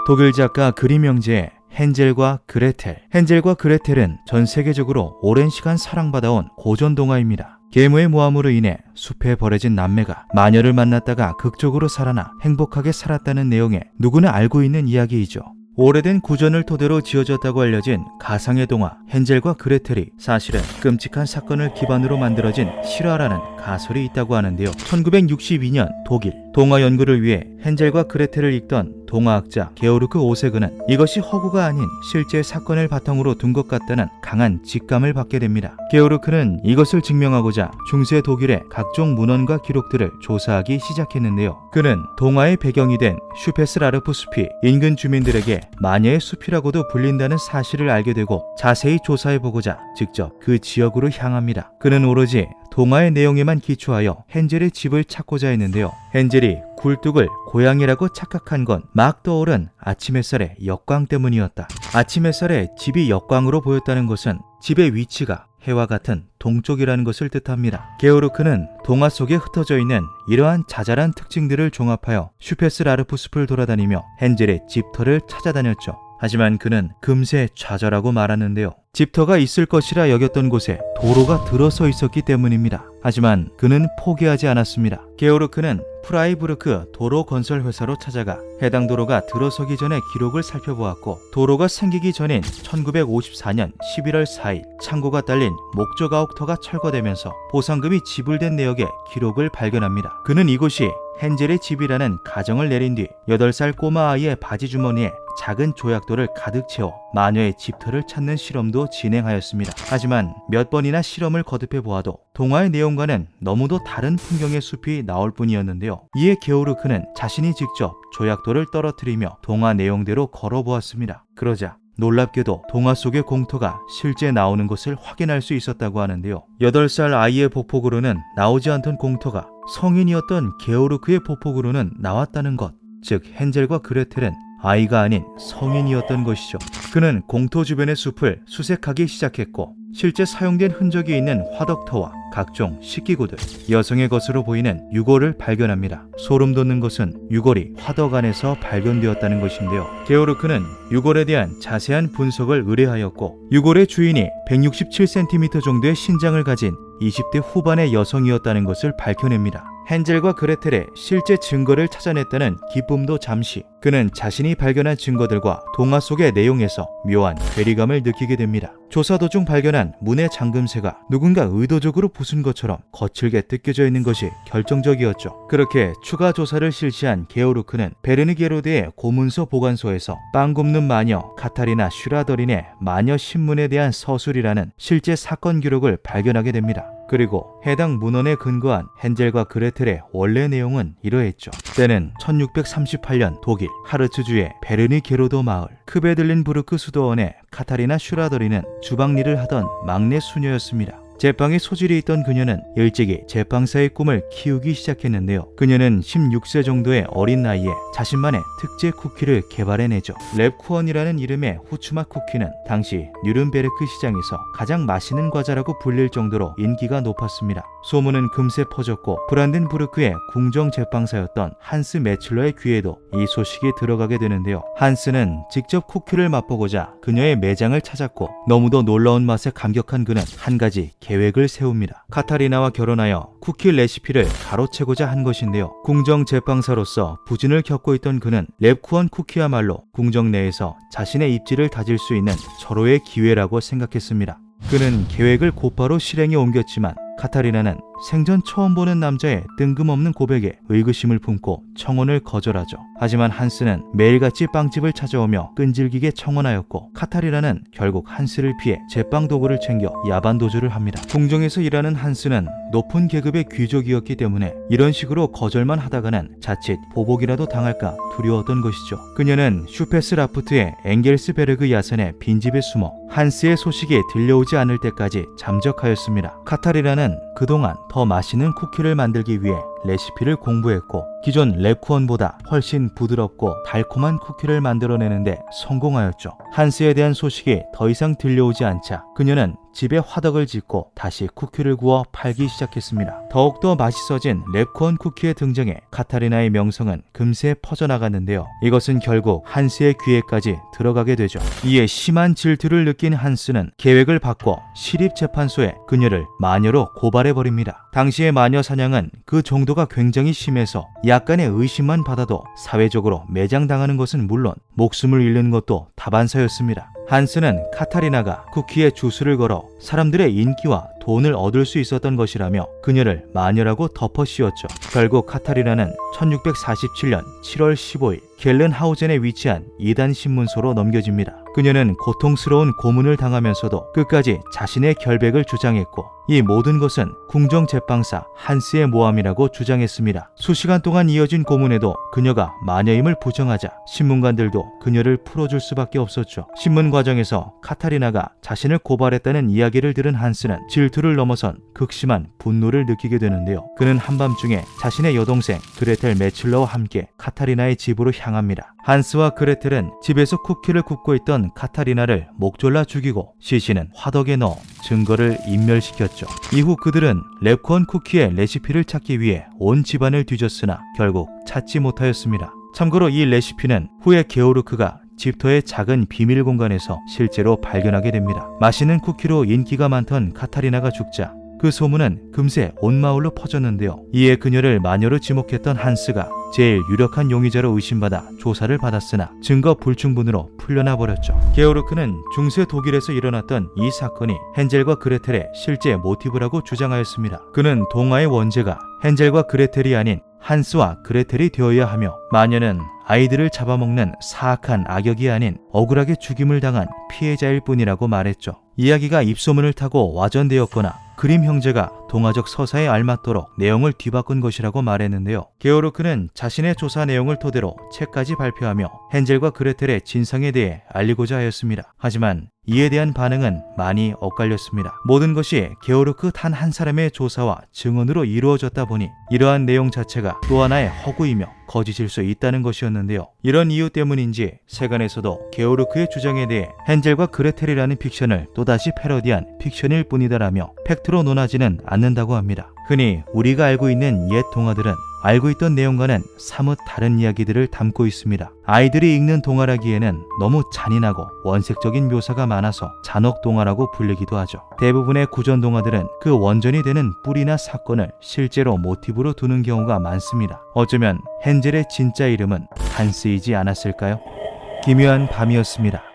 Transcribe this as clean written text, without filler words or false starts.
독일 작가 그림 형제의 헨젤과 그레텔. 헨젤과 그레텔은 전 세계적으로 오랜 시간 사랑받아온 고전 동화입니다. 계모의 모함으로 인해 숲에 버려진 남매가 마녀를 만났다가 극적으로 살아나 행복하게 살았다는 내용의 누구나 알고 있는 이야기이죠. 오래된 구전을 토대로 지어졌다고 알려진 가상의 동화 헨젤과 그레텔이 사실은 끔찍한 사건을 기반으로 만들어진 실화라는 가설이 있다고 하는데요. 1962년 독일 동화 연구를 위해 헨젤과 그레텔을 읽던 동화학자 게오르크 오세그는 이것이 허구가 아닌 실제 사건을 바탕으로 둔 것 같다는 강한 직감을 받게 됩니다. 게오르크는 이것을 증명하고자 중세 독일의 각종 문헌과 기록들을 조사하기 시작했는데요. 그는 동화의 배경이 된 슈페스라르프 숲이 인근 주민들에게 마녀의 숲이라고도 불린다는 사실을 알게 되고 자세히 조사해보고자 직접 그 지역으로 향합니다. 그는 오로지 동화의 내용에만 기초하여 헨젤의 집을 찾고자 했는데요. 헨젤이 굴뚝을 고양이라고 착각한 건 막 떠오른 아침 햇살의 역광 때문이었다. 아침 햇살에 집이 역광으로 보였다는 것은 집의 위치가 해와 같은 동쪽이라는 것을 뜻합니다. 게오르크는 동화 속에 흩어져 있는 이러한 자잘한 특징들을 종합하여 슈페스라르프 숲을 돌아다니며 헨젤의 집터를 찾아다녔죠. 하지만 그는 금세 좌절하고 말았는데요. 집터가 있을 것이라 여겼던 곳에 도로가 들어서 있었기 때문입니다. 하지만 그는 포기하지 않았습니다. 게오르크는 프라이부르크 도로 건설 회사로 찾아가 해당 도로가 들어서기 전에 기록을 살펴보았고 도로가 생기기 전인 1954년 11월 4일 창고가 딸린 목조 가옥터가 철거되면서 보상금이 지불된 내역의 기록을 발견합니다. 그는 이곳이 헨젤의 집이라는 가정을 내린 뒤 8살 꼬마 아이의 바지 주머니에 작은 조약돌을 가득 채워 마녀의 집터를 찾는 실험도 진행하였습니다. 하지만 몇 번이나 실험을 거듭해 보아도 동화의 내용과는 너무도 다른 풍경의 숲이 나올 뿐이었는데요. 이에 게오르크는 자신이 직접 조약돌을 떨어뜨리며 동화 내용대로 걸어보았습니다. 그러자 놀랍게도 동화 속의 공터가 실제 나오는 것을 확인할 수 있었다고 하는데요. 8살 아이의 보폭으로는 나오지 않던 공터가 성인이었던 게오르크의 보폭으로는 나왔다는 것. 즉 헨젤과 그레텔은 아이가 아닌 성인이었던 것이죠. 그는 공터 주변의 숲을 수색하기 시작했고 실제 사용된 흔적이 있는 화덕터와 각종 식기구들, 여성의 것으로 보이는 유골을 발견합니다. 소름 돋는 것은 유골이 화덕 안에서 발견되었다는 것인데요. 게오르크는 유골에 대한 자세한 분석을 의뢰하였고 유골의 주인이 167cm 정도의 신장을 가진 20대 후반의 여성이었다는 것을 밝혀냅니다. 헨젤과 그레텔의 실제 증거를 찾아냈다는 기쁨도 잠시 그는 자신이 발견한 증거들과 동화 속의 내용에서 묘한 괴리감을 느끼게 됩니다. 조사 도중 발견한 문의 잠금새가 누군가 의도적으로 부순 것처럼 거칠게 뜯겨져 있는 것이 결정적이었죠. 그렇게 추가 조사를 실시한 게오르크는 베르니게로드의 고문서 보관소에서 빵 굽는 마녀 카타리나 슈라더린의 마녀 신문에 대한 서술이라는 실제 사건 기록을 발견하게 됩니다. 그리고 해당 문헌에 근거한 헨젤과 그레텔의 원래 내용은 이러했죠. 때는 1638년 독일 하르츠주의 베르니게로드 마을 크베들린부르크 수도원의 카타리나 슈라더리는 주방일을 하던 막내 수녀였습니다. 제빵에 소질이 있던 그녀는 일찍이 제빵사의 꿈을 키우기 시작했는데요. 그녀는 16세 정도의 어린 나이에 자신만의 특제 쿠키를 개발해내죠. 랩쿠언이라는 이름의 후추맛 쿠키는 당시 뉴른베르크 시장에서 가장 맛있는 과자라고 불릴 정도로 인기가 높았습니다. 소문은 금세 퍼졌고 브란덴부르크의 궁정 제빵사였던 한스 메칠러의 귀에도 이 소식이 들어가게 되는데요. 한스는 직접 쿠키를 맛보고자 그녀의 매장을 찾았고 너무도 놀라운 맛에 감격한 그는 한 가지 계획을 세웁니다. 카타리나와 결혼하여 쿠키 레시피를 가로채고자 한 것인데요. 궁정 제빵사로서 부진을 겪고 있던 그는 랩쿠언 쿠키야말로 궁정 내에서 자신의 입지를 다질 수 있는 절호의 기회라고 생각했습니다. 그는 계획을 곧바로 실행에 옮겼지만 카타리나는 생전 처음 보는 남자의 뜬금없는 고백에 의구심을 품고 청혼을 거절하죠. 하지만 한스는 매일같이 빵집을 찾아오며 끈질기게 청혼하였고 카타리나는 결국 한스를 피해 제빵 도구를 챙겨 야반 도주를 합니다. 궁정에서 일하는 한스는 높은 계급의 귀족이었기 때문에 이런 식으로 거절만 하다가는 자칫 보복이라도 당할까 두려웠던 것이죠. 그녀는 슈페스라프트의 엥겔스베르그 야산의 빈집에 숨어 한스의 소식이 들려오지 않을 때까지 잠적하였습니다. 카타리나는 그동안 더 맛있는 쿠키를 만들기 위해 레시피를 공부했고 기존 랩코언보다 훨씬 부드럽고 달콤한 쿠키를 만들어내는데 성공하였죠. 한스에 대한 소식이 더 이상 들려오지 않자 그녀는 집에 화덕을 짓고 다시 쿠키를 구워 팔기 시작했습니다. 더욱더 맛있어진 랩코언 쿠키의 등장에 카타리나의 명성은 금세 퍼져나갔는데요. 이것은 결국 한스의 귀에까지 들어가게 되죠. 이에 심한 질투를 느낀 한스는 계획을 바꿔 시립재판소에 그녀를 마녀로 고발해버립니다. 당시의 마녀 사냥은 그 정도가 굉장히 심해서 약간의 의심만 받아도 사회적으로 매장당하는 것은 물론 목숨을 잃는 것도 다반사였습니다. 한스는 카타리나가 쿠키에 주술을 걸어 사람들의 인기와 돈을 얻을 수 있었던 것이라며 그녀를 마녀라고 덮어씌웠죠. 결국 카타리나는 1647년 7월 15일 겔른하우젠에 위치한 이단 신문소로 넘겨집니다. 그녀는 고통스러운 고문을 당하면서도 끝까지 자신의 결백을 주장했고 이 모든 것은 궁정제빵사 한스의 모함이라고 주장했습니다. 수시간 동안 이어진 고문에도 그녀가 마녀임을 부정하자 신문관들도 그녀를 풀어줄 수밖에 없었죠. 신문 과정에서 카타리나가 자신을 고발했다는 이야기를 들은 한스는 질투를 넘어선 극심한 분노를 느끼게 되는데요. 그는 한밤중에 자신의 여동생 그레텔 메칠러와 함께 카타리나의 집으로 향합니다. 한스와 그레텔은 집에서 쿠키를 굽고 있던 카타리나를 목 졸라 죽이고 시신은 화덕에 넣어 증거를 인멸시켰죠. 이후 그들은 랩코언 쿠키의 레시피를 찾기 위해 온 집안을 뒤졌으나 결국 찾지 못하였습니다. 참고로 이 레시피는 후에 게오르크가 집터의 작은 비밀 공간에서 실제로 발견하게 됩니다. 맛있는 쿠키로 인기가 많던 카타리나가 죽자 그 소문은 금세 온 마을로 퍼졌는데요. 이에 그녀를 마녀로 지목했던 한스가 제일 유력한 용의자로 의심받아 조사를 받았으나 증거 불충분으로 풀려나 버렸죠. 게오르크는 중세 독일에서 일어났던 이 사건이 헨젤과 그레텔의 실제 모티브라고 주장하였습니다. 그는 동화의 원제가 헨젤과 그레텔이 아닌 한스와 그레텔이 되어야 하며 마녀는 아이들을 잡아먹는 사악한 악역이 아닌 억울하게 죽임을 당한 피해자일 뿐이라고 말했죠. 이야기가 입소문을 타고 와전되었거나 그림 형제가 동화적 서사에 알맞도록 내용을 뒤바꾼 것이라고 말했는데요. 게오르크는 자신의 조사 내용을 토대로 책까지 발표하며 헨젤과 그레텔의 진상에 대해 알리고자 하였습니다. 하지만 이에 대한 반응은 많이 엇갈렸습니다. 모든 것이 게오르크 단 한 사람의 조사와 증언으로 이루어졌다 보니 이러한 내용 자체가 또 하나의 허구이며 거짓일 수 있다는 것이었는데요. 이런 이유 때문인지 세간에서도 게오르크의 주장에 대해 헨젤과 그레텔이라는 픽션을 또다시 패러디한 픽션일 뿐이다라며 팩트로 논하지는 않는다고 합니다. 흔히 우리가 알고 있는 옛 동화들은 알고 있던 내용과는 사뭇 다른 이야기들을 담고 있습니다. 아이들이 읽는 동화라기에는 너무 잔인하고 원색적인 묘사가 많아서 잔혹 동화라고 불리기도 하죠. 대부분의 구전 동화들은 그 원전이 되는 뿌리나 사건을 실제로 모티브로 두는 경우가 많습니다. 어쩌면 헨젤의 진짜 이름은 한스이지 않았을까요? 기묘한 밤이었습니다.